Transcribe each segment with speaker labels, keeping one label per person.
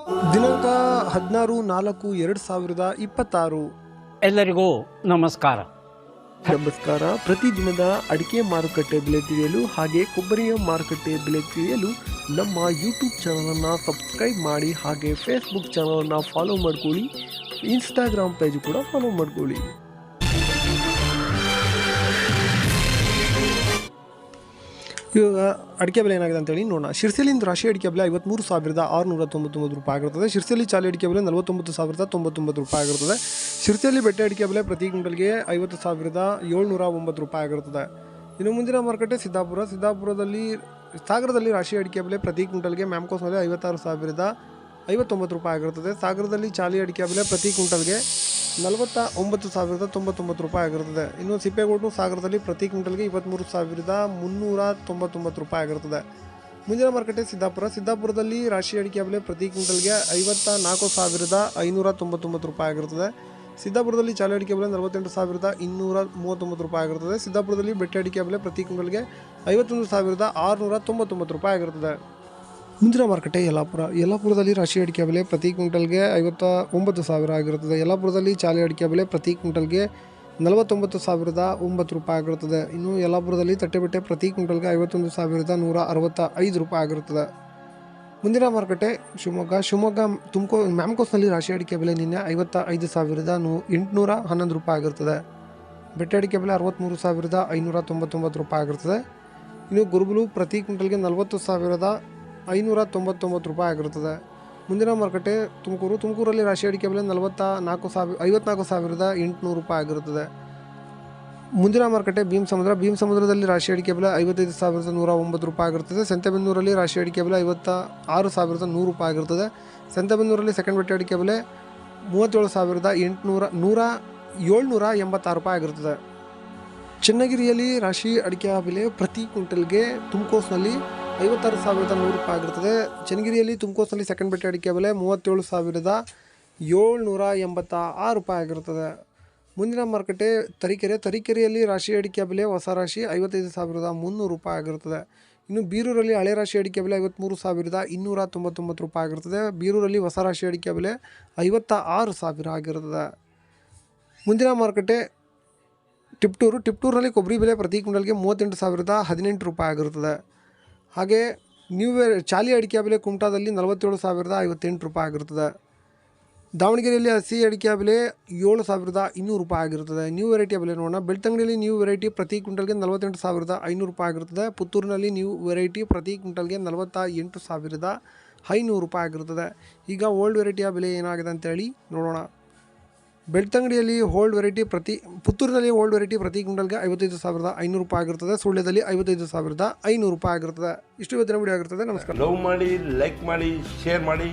Speaker 1: ದಿನಾಂಕ 16/4/2026.
Speaker 2: ಎಲ್ಲರಿಗೂ ನಮಸ್ಕಾರ.
Speaker 1: ಪ್ರತಿದಿನದ ಅಡಿಕೆ ಮಾರುಕಟ್ಟೆ ಬೆಲೆ ತಿಳಿಯಲು ಹಾಗೆ ಕೊಬ್ಬರಿಯ ಮಾರುಕಟ್ಟೆ ಬೆಲೆ ತಿಳಿಯಲು ನಮ್ಮ ಯೂಟ್ಯೂಬ್ ಚಾನಲನ್ನು ಸಬ್ಸ್ಕ್ರೈಬ್ ಮಾಡಿ, ಹಾಗೆ ಫೇಸ್ಬುಕ್ ಚಾನಲನ್ನು ಫಾಲೋ ಮಾಡ್ಕೊಳ್ಳಿ, ಇನ್ಸ್ಟಾಗ್ರಾಮ್ ಪೇಜ್ ಕೂಡ ಫಾಲೋ ಮಾಡ್ಕೊಳ್ಳಿ. ಇವಾಗ ಅಡಿಕೆ ಬೆಲೆ ಏನಾಗಿದೆ ಅಂತೇಳಿ ನೋಡೋಣ. ಶಿರ್ಸಿಲಿಂದ ರಾಶಿ ಅಡಿಕೆ ಬೆಲೆ 53,699 ರೂಪಾಯಿ ಆಗಿರುತ್ತದೆ. ಶಿರ್ಸಿಲಿ ಚಾಲಿ ಅಡಿಕೆ ಬೆಲೆ 49,099 ರೂಪಾಯಿ ಆಗಿರುತ್ತದೆ. ಶಿರ್ಸಿಯಲ್ಲಿ ಬೆಟ್ಟೆ ಅಡಿಕೆ ಬೆಲೆ ಪ್ರತಿ ಕ್ವಿಂಟಲ್ಗೆ 50,709 ರೂಪಾಯಿ ಆಗಿರುತ್ತದೆ. ಇನ್ನು ಮುಂದಿನ ಮಾರುಕಟ್ಟೆ ಸಿದ್ದಾಪುರದಲ್ಲಿ ಸಾಗರದಲ್ಲಿ ರಾಶಿ ಅಡಿಕೆ ಬೆಲೆ ಪ್ರತಿ ಕ್ವಿಂಟಲ್ಗೆ ಮ್ಯಾಮ್ಕೋಸ್ ಮೇಲೆ 56,059 ರೂಪಾಯಿ ಆಗಿರುತ್ತದೆ. ಸಾಗರದಲ್ಲಿ ಚಾಲಿ ಅಡಿಕೆ ಬೆಲೆ ಪ್ರತಿ ಕ್ವಿಂಟಲ್ಗೆ 49,099 ರೂಪಾಯಿ ಆಗಿರುತ್ತದೆ. ಇನ್ನು ಸಿಪ್ಪೇಗೋಡು ಸಾಗರದಲ್ಲಿ ಪ್ರತಿ ಕ್ವಿಂಟಲ್ಗೆ 23,399 ರೂಪಾಯಿ ಆಗಿರುತ್ತದೆ. ಮುಂದಿನ ಮಾರುಕಟ್ಟೆ ಸಿದ್ದಾಪುರದಲ್ಲಿ ರಾಶಿ ಅಡಿಕೆ ಬೆಲೆ ಪ್ರತಿ ಕ್ವಿಂಟಲ್ಗೆ 54,599 ರೂಪಾಯಿ ಆಗಿರುತ್ತದೆ. ಸಿದ್ದಾಪುರದಲ್ಲಿ ಚಾಲಿ ಅಡಿಕೆ ಬೆಲೆ 48,239 ರೂಪಾಯಿ ಆಗಿರುತ್ತದೆ. ಸಿದ್ದಾಪುರದಲ್ಲಿ ಬೆಟ್ಟೆ ಅಡಿಕೆ ಬೆಲೆ ಪ್ರತಿ ಕ್ವಿಂಟಲ್ಗೆ 51,699 ರೂಪಾಯಿ ಆಗಿರುತ್ತದೆ. ಮುಂದಿನ ಮಾರುಕಟ್ಟೆ ಯಲ್ಲಾಪುರದಲ್ಲಿ ರಾಶಿ ಅಡಿಕೆ ಬೆಲೆ ಪ್ರತಿ ಕ್ವಿಂಟಲ್ಗೆ 59,000 ಆಗಿರುತ್ತದೆ. ಯಲ್ಲಾಪುರದಲ್ಲಿ ಚಾಲಿ ಅಡಿಕೆ ಬೆಲೆ ಪ್ರತಿ ಕ್ವಿಂಟಲ್ಗೆ 49,009 ರೂಪಾಯಿ ಆಗಿರುತ್ತದೆ. ಇನ್ನು ಯಲ್ಲಾಪುರದಲ್ಲಿ ತಟ್ಟೆಬೆಟ್ಟೆ ಪ್ರತಿ ಕ್ವಿಂಟಲ್ಗೆ 51,165 ರೂಪಾಯಿ ಆಗಿರುತ್ತದೆ. ಮುಂದಿನ ಮಾರುಕಟ್ಟೆ ಶಿವಮೊಗ್ಗ ತುಮಕೂರು ಮ್ಯಾಮ್ಕೋಸ್ನಲ್ಲಿ ರಾಶಿ ಅಡಿಕೆ ಬೆಲೆ ನಿನ್ನೆ 55,811 ರೂಪಾಯಿ ಆಗಿರುತ್ತದೆ. ಬೆಟ್ಟೆ ಅಡಿಕೆ ಬೆಲೆ 63,599 ರೂಪಾಯಿ ಆಗಿರುತ್ತದೆ. ಇನ್ನು ಗುರುಬುಲು ಪ್ರತಿ ಕ್ವಿಂಟಲ್ಗೆ 40,599 ರೂಪಾಯಿ ಆಗಿರುತ್ತದೆ. ಮುಂದಿನ ಮಾರುಕಟ್ಟೆ ತುಮಕೂರಲ್ಲಿ ರಾಶಿ ಅಡಿಕೆ ಬೆಲೆ 54,800 ರೂಪಾಯಿ ಆಗಿರುತ್ತದೆ. ಮುಂದಿನ ಮಾರುಕಟ್ಟೆ ಭೀಮಸಮುದ್ರದಲ್ಲಿ ರಾಶಿ ಅಡಿಕೆ ಬೆಲೆ 55,109 ರೂಪಾಯಿ ಆಗಿರುತ್ತದೆ. ಸಂತೆಬೆನ್ನೂರಲ್ಲಿ ರಾಶಿ ಅಡಿಕೆ ಬೆಲೆ 56,100 ರೂಪಾಯಿ ಆಗಿರುತ್ತದೆ. ಸಂತೆಬೆನ್ನೂರಲ್ಲಿ ಸೆಕೆಂಡ್ ಬೆಟ್ಟೆ ಅಡಿಕೆ ಬೆಲೆ 37,786 ರೂಪಾಯಿ ಆಗಿರುತ್ತದೆ. ಚನ್ನಗಿರಿಯಲ್ಲಿ ರಾಶಿ ಅಡಿಕೆ ಬೆಲೆ ಪ್ರತಿ ಕ್ವಿಂಟಲ್ಗೆ ತುಮಕೋಸ್ನಲ್ಲಿ 56,100 ರೂಪಾಯಿ ಆಗಿರುತ್ತದೆ. ಚನ್ನಗಿರಿಯಲ್ಲಿ ತುಮಕೋಸ್ನಲ್ಲಿ ಸೆಕೆಂಡ್ ಬೆಟ್ಟೆ ಅಡಿಕೆ ಬೆಲೆ 37,786 ರೂಪಾಯಿ ಆಗಿರುತ್ತದೆ. ಮುಂದಿನ ಮಾರುಕಟ್ಟೆ ತರೀಕೆರೆಯಲ್ಲಿ ರಾಶಿ ಅಡಿಕೆ ಬೆಲೆ ಹೊಸ ರಾಶಿ 55,300 ರೂಪಾಯಿ ಆಗಿರುತ್ತದೆ. ಇನ್ನು ಬೀರೂರಲ್ಲಿ ಹಳೆ ರಾಶಿ ಅಡಿಕೆ ಬೆಲೆ 53,299 ರೂಪಾಯಿ ಆಗಿರುತ್ತದೆ. ಬೀರೂರಲ್ಲಿ ಹೊಸ ರಾಶಿ ಅಡಿಕೆ ಬೆಲೆ 56,000 ಆಗಿರುತ್ತದೆ. ಮುಂದಿನ ಮಾರುಕಟ್ಟೆ ಟಿಪ್ಟೂರಲ್ಲಿ ಕೊಬ್ಬರಿ ಬೆಲೆ ಪ್ರತಿ ಕ್ವಿಂಟಲ್ಗೆ 38,018 ರೂಪಾಯಿ ಆಗಿರುತ್ತದೆ. ಹಾಗೆ ಚಾಲಿ ಅಡಿಕೆ ಬೆಲೆ ಕುಮಟಾದಲ್ಲಿ 47,058 ರೂಪಾಯಿ ಆಗಿರುತ್ತದೆ. ದಾವಣಗೆರೆಯಲ್ಲಿ ಹಸಿ ಅಡಿಕೆ ಬೆಲೆ 7,200 ರೂಪಾಯಿ ಆಗಿರುತ್ತದೆ. ನ್ಯೂ ವೆರೈಟಿಯ ಬೆಲೆ ನೋಡೋಣ. ಬೆಳ್ತಂಗಡಿಯಲ್ಲಿ ನ್ಯೂ ವೆರೈಟಿ ಪ್ರತಿ ಕ್ವಿಂಟಲ್ಗೆ 48,500 ರೂಪಾಯಿ ಆಗಿರುತ್ತದೆ. ಪುತ್ತೂರಿನಲ್ಲಿ ನ್ಯೂ ವೆರೈಟಿ ಪ್ರತಿ ಕ್ವಿಂಟಲ್ಗೆ 48,500 ರೂಪಾಯಿ ಆಗಿರುತ್ತದೆ. ಈಗ ಓಲ್ಡ್ ವೆರೈಟಿಯ ಬೆಲೆ ಏನಾಗಿದೆ ಅಂತೇಳಿ ನೋಡೋಣ. ಬೆಳ್ತಂಗಡಿಯಲ್ಲಿ ಪುತ್ತೂರಿನಲ್ಲಿ ಓಲ್ಡ್ ವೆರೈಟಿ ಪ್ರತಿ ಕ್ವಿಂಟಲ್ಗೆ 55,500 ರೂಪಾಯಿ ಆಗಿರುತ್ತದೆ. ಸುಳ್ಯದಲ್ಲಿ 55,500 ರೂಪಾಯಿ ಆಗಿರುತ್ತದೆ. ಇಷ್ಟು ಇವತ್ತಿನ ವಿಡಿಯೋ ಆಗಿರುತ್ತದೆ. ನಮಸ್ಕಾರ.
Speaker 3: ಲವ್ ಮಾಡಿ, ಲೈಕ್ ಮಾಡಿ, ಶೇರ್ ಮಾಡಿ,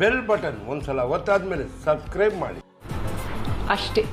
Speaker 3: ಬೆಲ್ ಬಟನ್ ಒಂದ್ಸಲ ಒತ್ತಾದ್ಮೇಲೆ ಸಬ್ಸ್ಕ್ರೈಬ್ ಮಾಡಿ
Speaker 4: ಅಷ್ಟೇ.